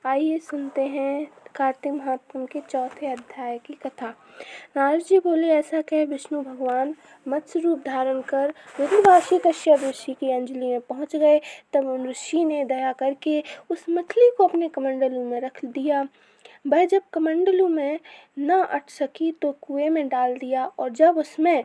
आइए सुनते हैं कार्तिक महात्म्य के चौथे अध्याय की कथा। नारद जी बोले, ऐसा कह विष्णु भगवान मत्स्य रूप धारण कर विंध्यवासी कश्यप ऋषि की अंजलि में पहुंच गए। तब उन ऋषि ने दया करके उस मछली को अपने कमंडलू में रख दिया। वह जब कमंडलू में न अट सकी तो कुएं में डाल दिया, और जब उसमें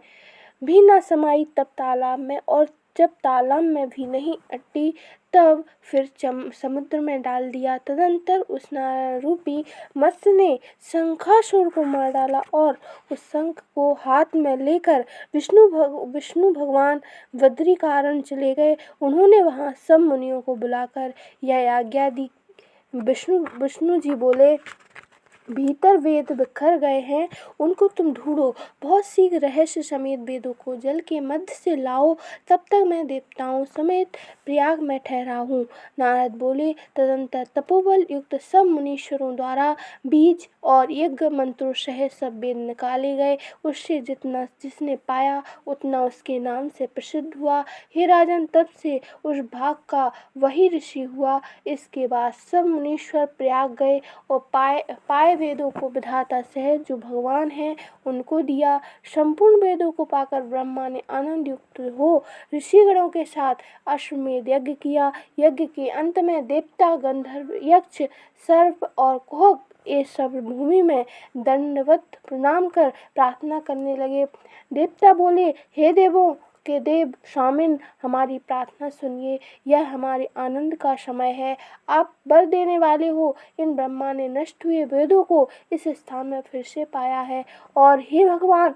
भी न समाई तब तालाब में, और जब तालाब में भी नहीं अटी तब फिर समुद्र में डाल दिया। तदंतर उस नारायण रूपी मत्स्य ने शंखासुर को मार डाला, और उस शंख को हाथ में लेकर विष्णु भगवान बद्रिकारण चले गए। उन्होंने वहां सब मुनियों को बुलाकर यह आज्ञा दी। विष्णु जी बोले, भीतर वेद बिखर गए हैं, उनको तुम ढूंढो। बहुत शीघ्र रहस्य समेत वेदों को जल के मध्य से लाओ, तब तक मैं देवताओं समेत प्रयाग में ठहरा हूँ। नारद बोले, तदंतर तपोबल युक्त सब मुनीश्वरों द्वारा बीज और यज्ञ मंत्रों सहित सब वेद निकाले गए। उससे जितना जिसने पाया उतना उसके नाम से प्रसिद्ध हुआ। हे राजन, तब से उस भाग का वही ऋषि हुआ। इसके बाद सब मुनीश्वर प्रयाग गए और पाए वेदों को विधाता सहित जो भगवान हैं उनको दिया। संपूर्ण वेदों को पाकर ब्रह्मा ने आनंद युक्त हो ऋषिगणों के साथ अश्वमेध यज्ञ किया। यज्ञ के अंत में देवता, गंधर्व, यक्ष, सर्प और कुहक ये सब भूमि में दंडवत प्रणाम कर प्रार्थना करने लगे। देवता बोले, हे देवों के देव स्वामिन, हमारी प्रार्थना सुनिए। यह हमारे आनंद का समय है। आप वर देने वाले हो। इन ब्रह्मा ने नष्ट हुए वेदों को इस स्थान में फिर से पाया है, और हे भगवान,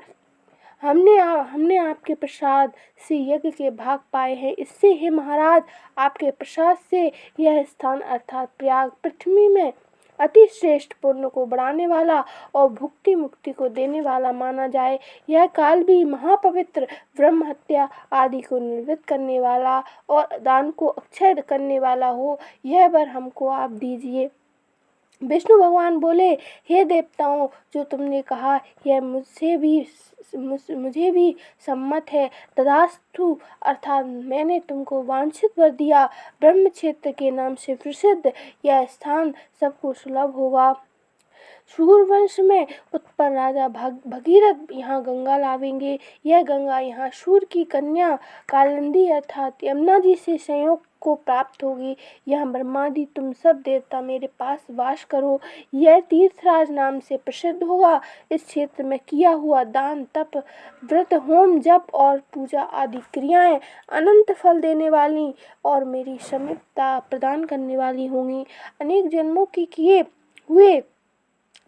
हमने आपके प्रसाद से यज्ञ के भाग पाए हैं। इससे हे महाराज, आपके प्रसाद से यह स्थान अर्थात प्रयाग पृथ्वी में अति श्रेष्ठ पुण्य को बढ़ाने वाला और भुक्ति मुक्ति को देने वाला माना जाए। यह काल भी महापवित्र, ब्रह्म हत्या आदि को निर्वृत्त करने वाला और दान को अक्षय करने वाला हो। यह वर हमको आप दीजिए। विष्णु भगवान बोले, हे देवताओं, जो तुमने कहा यह मुझे भी सम्मत है। तथास्तु, अर्थात मैंने तुमको वांछित वर दिया। ब्रह्म क्षेत्र के नाम से प्रसिद्ध यह स्थान सबको सुलभ होगा। सूर्यवंश में उत्पन्न राजा भगीरथ यहाँ गंगा लावेंगे। यह गंगा यहाँ सूर्य की कन्या कालिंदी अर्थात यमुना जी से संयोग को प्राप्त होगी। यहाँ ब्रह्मादि तुम सब देवता मेरे पास वास करो। यह तीर्थराज नाम से प्रसिद्ध होगा। इस क्षेत्र में किया हुआ दान, तप, व्रत, होम, जप और पूजा आदि क्रियाएं अनंत फल देने वाली और मेरी समीपता प्रदान करने वाली होंगी। अनेक जन्मों के किए हुए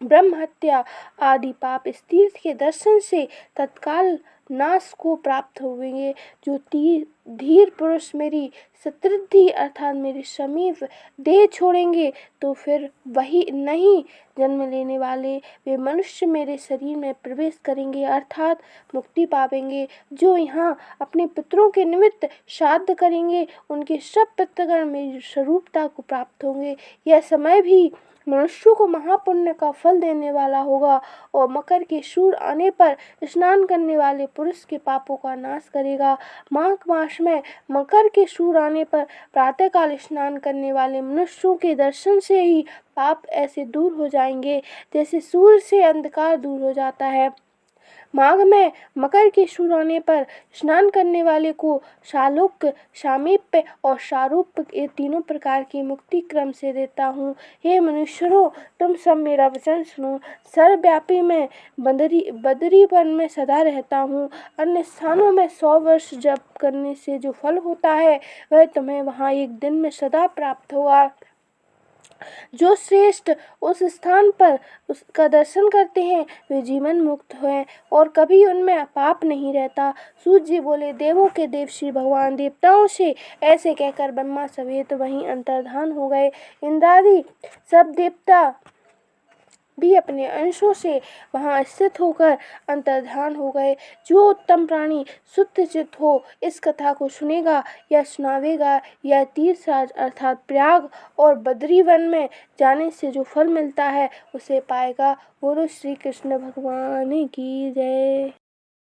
ब्रह्म हत्या आदि पाप इस तीर्थ के दर्शन से तत्काल नाश को प्राप्त होंगे। जो धीर पुरुष मेरी सतृद्धि अर्थात मेरे समीप देह छोड़ेंगे तो फिर वही नहीं जन्म लेने वाले वे मनुष्य मेरे शरीर में प्रवेश करेंगे अर्थात मुक्ति पावेंगे। जो यहाँ अपने पितरों के निमित्त श्राद्ध करेंगे उनके सब पितृगण मेरी स्वरूपता को प्राप्त होंगे। यह समय भी मनुष्यों को महापुण्य का फल देने वाला होगा, और मकर के सूर्य आने पर स्नान करने वाले पुरुष के पापों का नाश करेगा। माघ मास में मकर के सूर्य आने पर प्रातःकाल स्नान करने वाले मनुष्यों के दर्शन से ही पाप ऐसे दूर हो जाएंगे जैसे सूर्य से अंधकार दूर हो जाता है। माघ में मकर के सूर्य आने पर स्नान करने वाले को शालोक, शामीप्य और शारूप ये तीनों प्रकार की मुक्ति क्रम से देता हूँ। हे मनुष्यों, तुम सब मेरा वचन सुनो। सर्वव्यापी मैं बदरी वन में सदा रहता हूँ। अन्य स्थानों में 100 वर्ष जप करने से जो फल होता है वह तुम्हें वहाँ एक दिन में सदा प्राप्त होगा। जो श्रेष्ठ उस स्थान पर उसका दर्शन करते हैं वे जीवन मुक्त हैं और कभी उनमें पाप नहीं रहता। सूत जी बोले, देवों के देव श्री भगवान देवताओं से ऐसे कहकर ब्रह्मा समेत वहीं अंतर्धान हो गए। इंद्रादि सब देवता भी अपने अंशों से वहां स्थित होकर अंतर्धान हो गए। जो उत्तम प्राणी शुद्ध चित्त हो इस कथा को सुनेगा या सुनावेगा या तीर्थराज अर्थात प्रयाग और बद्री वन में जाने से जो फल मिलता है उसे पाएगा। बोलो श्री कृष्ण भगवान की जय।